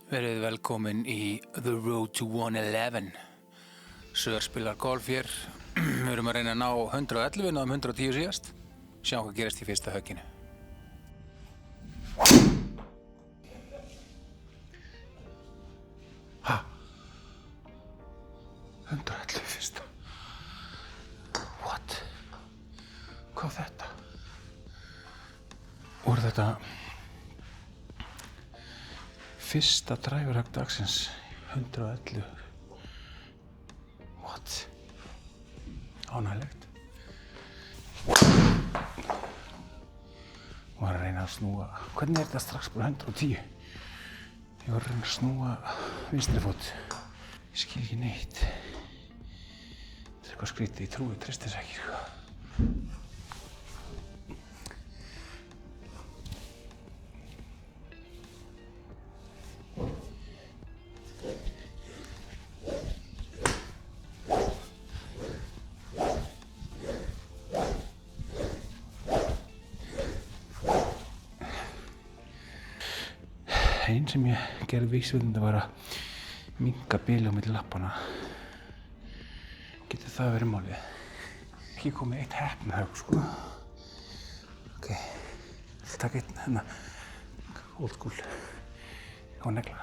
Verið velkomin í The Road to 111. Sör spilar golf hér. Við erum að reyna að ná 111, náðum 110 síðast. Sjáum hvað gerist í fyrsta högginu. Ha? 111 fyrsta. What? Hvað þetta? Voru þetta fyrsta dræfurhögg dagsins 111? What? Ánægilegt. Var að reyna að snúa. Hvernig þetta strax bara 110? Ég var að reyna að snúa vinstri fót. Ég skil ekki neitt. Þetta eitthvað skrítið, ég trúi, treysti þess ekki, sko. Einn sem ég gerði vísvitandi var að minnka bilið á milli lappanna. Getur það verið málið? Ekki komið eitt heppnahögg, sko. Ok, ég ætla að taka einn hérna old school á negla.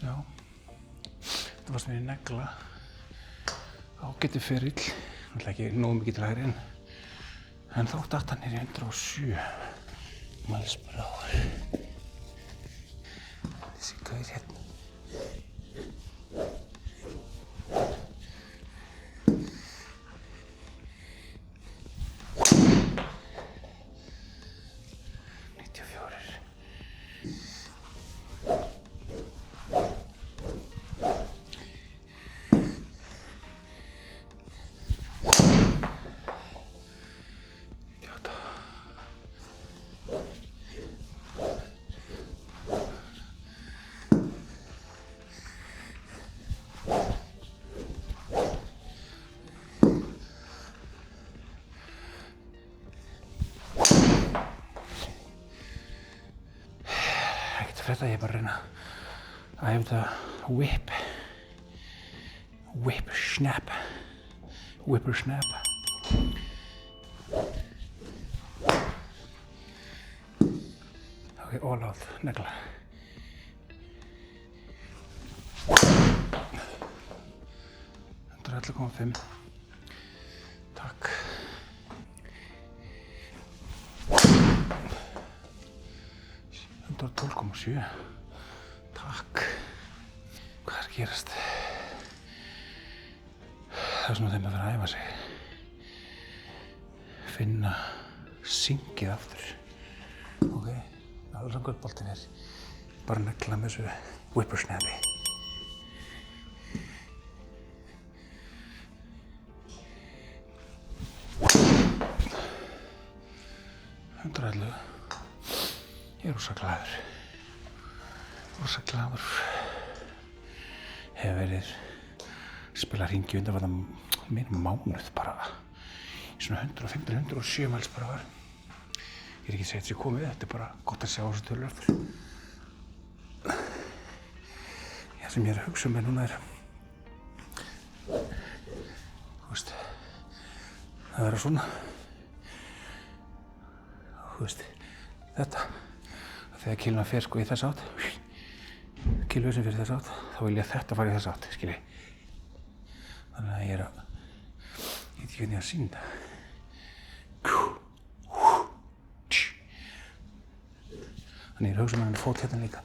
Já, þetta var svona í negla. Ágætur ferill, náttúrulega ekki nógu mikið til hægri en þá datt hann niður í 107. Mælsbráður. Þessi gaur hérna. Þetta ég bara að reyna að æfa þetta whip. Whip snap. Whipper snap. Ok, all out, negla. Þetta er 11,5. Takk. Það var 12,7. Takk. Hvað er að gerast? Það er svona þeim að vera að æfa sig. Finna syngið aftur. Ok, alveg svona gullboltinn er bara að negla með þessu whippersnapi. Ég er rosa glaður. Rosa glaður. Hef verið spila hringi undanfarna meira mánuð bara. Í svona 105-107 mæls bara var. Ég er ekki að segja þessi komið, þetta er bara gott að sjá þessu tölur aftur. Það sem ég er að hugsa með núna er, þú veist, að vera svona. Þú veist, þetta. Þegar kilvan fer sko í þess átt, kilvauðsinn fyrir þess átt, þá vil ég þetta fara í þess átt, skilji. Þannig að ég er að, ég veit ekki hvernig ég að sýna Þannig ég er að hugsa með hann fót hérna líka,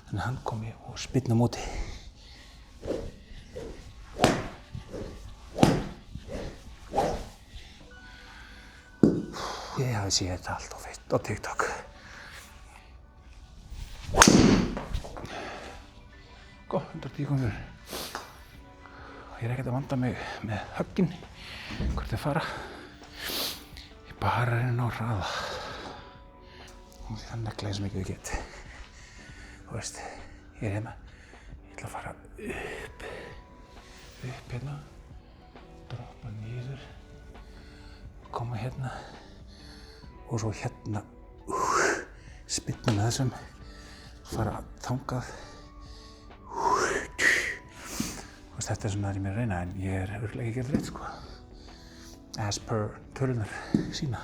þannig að hann komi og spyrna á móti. Ég hafi séð þetta allt á TikTok. Góð, 110,4. Ég er ekkert að vanda mig með höggin, hvort þau fara. Ég bara reyna að ná hraða. Og því það negla eins og mikið ég get. Þú veist, ég er hérna. Ég ætla að fara upp hérna, droppa niður, koma hérna og svo hérna spynna með þessum, fara þangað. Þetta svona það sem ég er að reyna, en ég er örugglega ekki að gera rétt, sko. As per tölunar sína.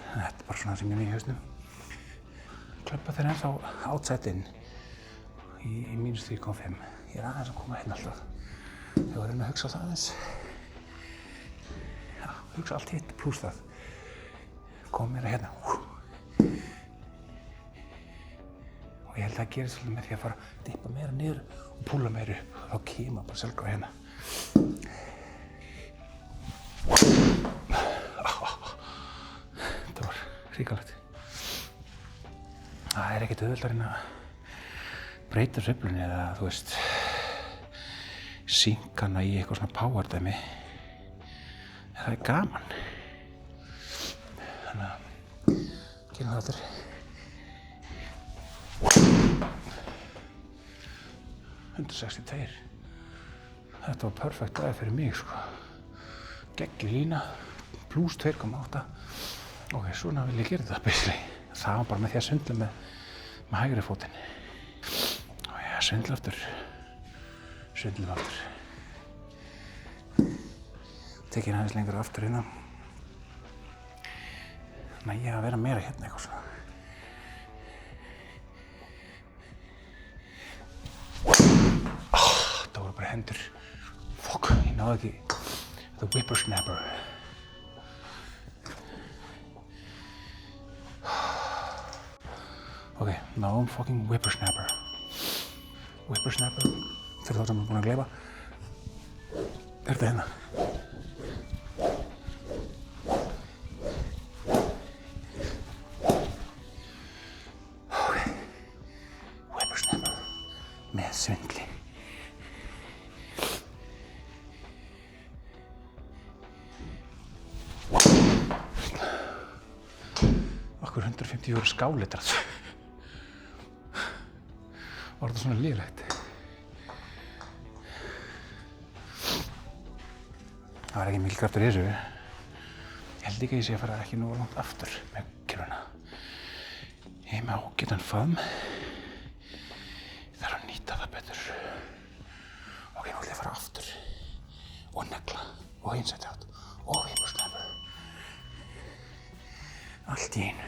Þetta bara svona sem ég er með í hausnum. Klöppa þeir ennþá outside in í -3,5. Ég er aðeins að koma hérna alltaf. Ég var að reyna að hugsa það aðeins. Já, hugsa allt hitt pluss það. Kom mér að hérna. Og ég held að það gerist svolítið með því að fara að dippa meira niður og púla meira upp. Þá kemur bara sjálfkrafa hérna. Þetta var hrikalegt. Það er ekkert auðvelt að reyna að breyta sveiflunni eða, þú veist, synka hana í eitthvað svona powerdæmi. Það er gaman. Þannig að gerum það aftur. $162. Þetta var perfekt dag fyrir mig, sko. Geggjuð lína, pluss 2,8. Ok, svona vil ég gera þetta, basically. Það var bara með því að svindla með hægri fótinn. Og ég svindla aftur. Svindlum aftur. Tekið aðeins lengur aftur hérna. Nægja að vera meira hérna eitthvað svona. Það voru bara hendur. Fuck, ég náði ekki. The whippersnapper. Ok, náum fucking whippersnapper. Whippersnapper, fyrir þá sem ég er búinn að gleypa. Er þetta hérna? Ok, whippersnapper með svindli. Okkur 154 skálitrar. Var þetta svona lélegt? Það var ekki mikil kraftur í þessu. Ég held ekki að ég sé að fara ekki nógu langt aftur með kiluna. Ég er með ágætan faðm. Ég þarf að nýta það betur. Ok, nú ætla ég að fara aftur. Og negla. Og inside out. Og whippersnapper. Allt í einu.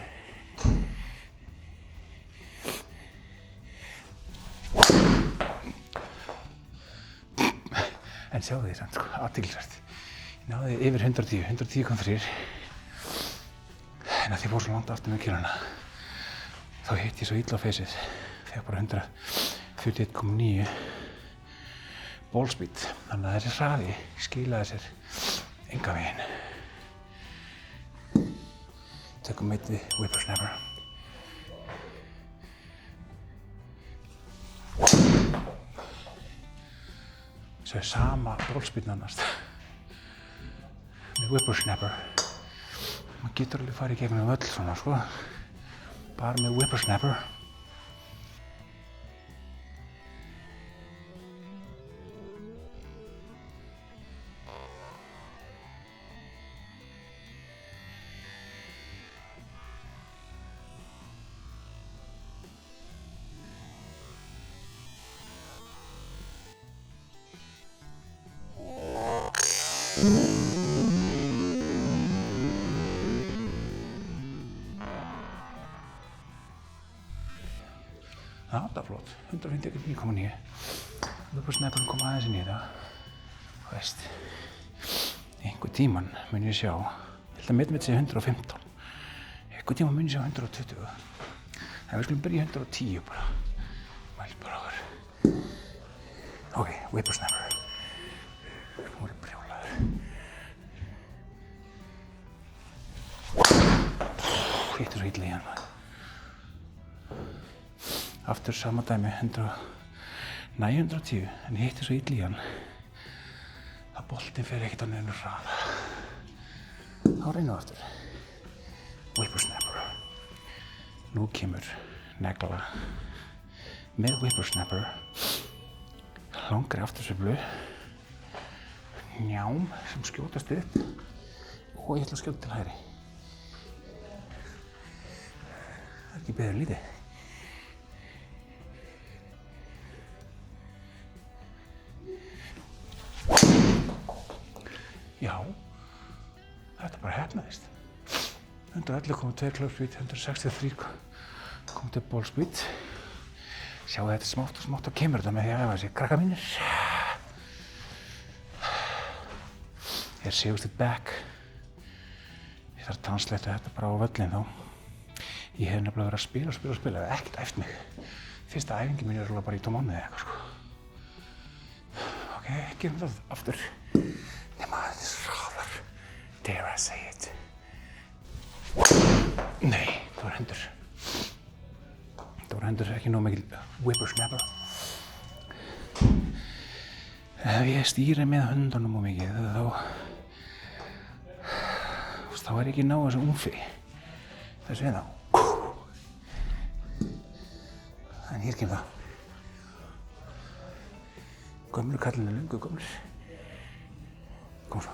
En sjáðu því samt, sko, athyglisvert. Ég náði yfir 110, 110,3. En að því ég fór svo langt aftur með kiluna, þá hitt ég svo illa á feysið. Þegar bara 141,9 ball speed. Þannig að þessi hraði skilaði sér engan veginn. Tökum eitt við whippersnapper. Svo er sama ballspeed nánast með whippersnapper. Maður getur alveg farið í gegnum öll svona, sko. Bara með whippersnapper. Það var flott, 159,9. Whippersnapperinn kom aðeins inn í þetta. Þú veist, einhver tíman mun ég sjá, ég held að mitt sé 115. Einhver tíman mun ég sjá 120. En við skulum byrja í 110 bara. Mæl bara okkur. Ok, whippersnapper. Nú er ég brjálaður. Hittir svo illa í hann. Aftur sama dæmi, 110, en ég hitti svo illa í hann að boltinn fer ekkert á neinu hraða. Þá reynum við aftur. Whippersnapper. Nú kemur negla með whippersnapper. Langri aftursveiflu. Njám sem skjótast upp og ég ætla að skjóta til hægri. Það er ekki betur en lítið. Já, þetta bara heppnaðist. 111,2 klukkspeed, 163,2 ballspeed. Sjáu þetta smátt og smátt og kemur þetta með því að æfa sig, krakka mínir. Hér séust þið back. Ég þarf að translata þetta bara á völlin þá. Ég hef nefnilega verið að spila, það er ekkert æft mig. Fyrsta æfingi mín er bara í 2 mánuði eða eitthvað sko. Ok, gerum það aftur. Nema þetta er hraðar. Dare I say it. Nei, það var hendur. Það voru hendur, ekki nóg mikil whippersnapper. Ef ég stýri með höndunum of mikið, þá er ég ekki ná þessu umfi. Þess við þá. En hér kemur það. Gömlu kallinu, lungu gömlur. Kom svo.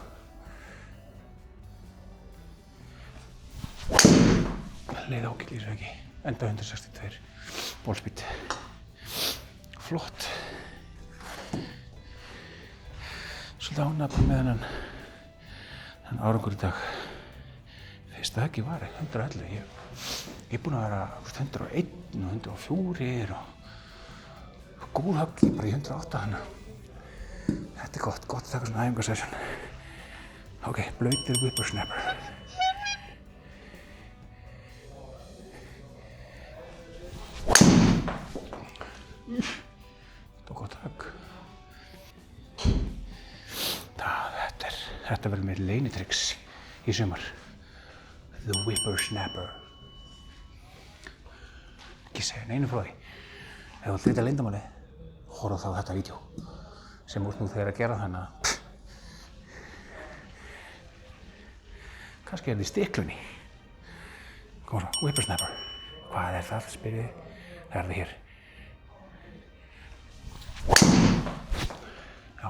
Leið ágætlega í þessu ekki. Enda 162 ballspeed. Flott. Svolítið ánægður bara með þennan árangur í dag. Fyrsta höggið var 111. Ég er búinn að vera 101 og 104 og góð högg bara í 108 hana. Þetta er gott að taka svona æfingasession. Ok, blautir whippersnapper. Þetta var gott högg. Þetta verður með leynitrix í sumar. The whippersnapper. Ekki segja neinu frá því. Ef þú vilt vita leyndarmálið, horfðu þá á þetta vídeó sem úr nú þegar að gera þannig að kannski er þið stiklunni. Kom svo, whippersnapper. Hvað er það, spyrjið? Það er það hér. Já.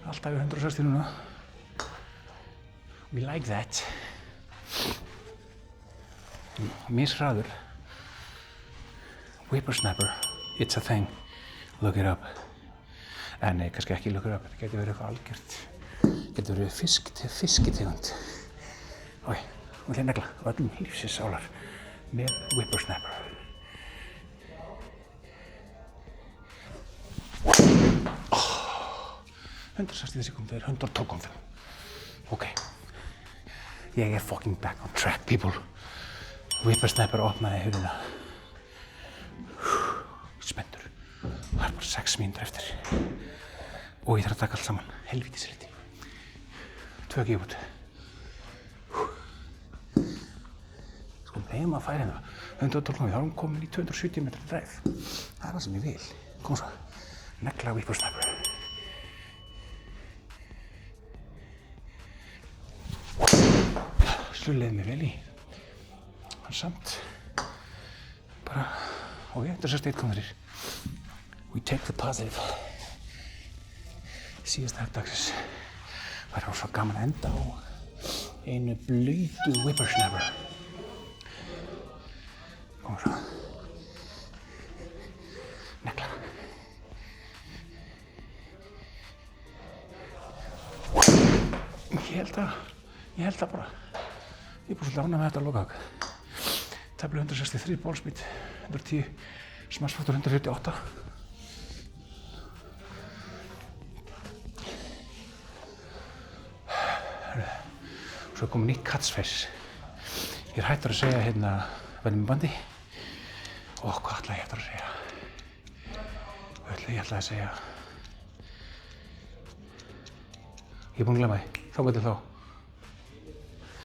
Alltaf yfir 160 núna. We like that. Mishraður. Whippersnapper. It's a thing. Look it up. Nei, kannski ekki look it up. Þetta getur verið eitthvað algjört. Getur verið fiskitegund. Ok, hún ætla að negla öllum lífsins sálar með whippersnapper. Oh, 160 sekúndur, 112,5. Ok. Ég er fucking back on track, people. Whippersnapper opnaði hurðina. Spenntur. Það er bara 6 mínútur eftir. Og ég þarf að taka allt saman. Helvítis riti. 2 gífút. Sko, þegar maður fær hérna 112,5, þá er hún komin í 270 metrar dræf. Það er það sem ég vil. Kom svo. Negla whippersnapper. Slulliði mig vel í. En samt. Bara, ok, 161,3. We take the positive. Síðasta högg dagsins. Það er svo gaman að enda á einu blautu whippersnapper. Kom svo. Negla. Ég held að bara. Ég er bara svolítið ánægður með þetta lokahögg. Tæplega 163 ballspeed, 110, smarsfaktor 148. Svo er komið nýtt catchphrase. Ég er hættur að segja hérna verðum með bandi. Og hvað ætla ég eftir að segja? Ég ætla að segja. Ég er búinn að glemma því. Þangað til þá.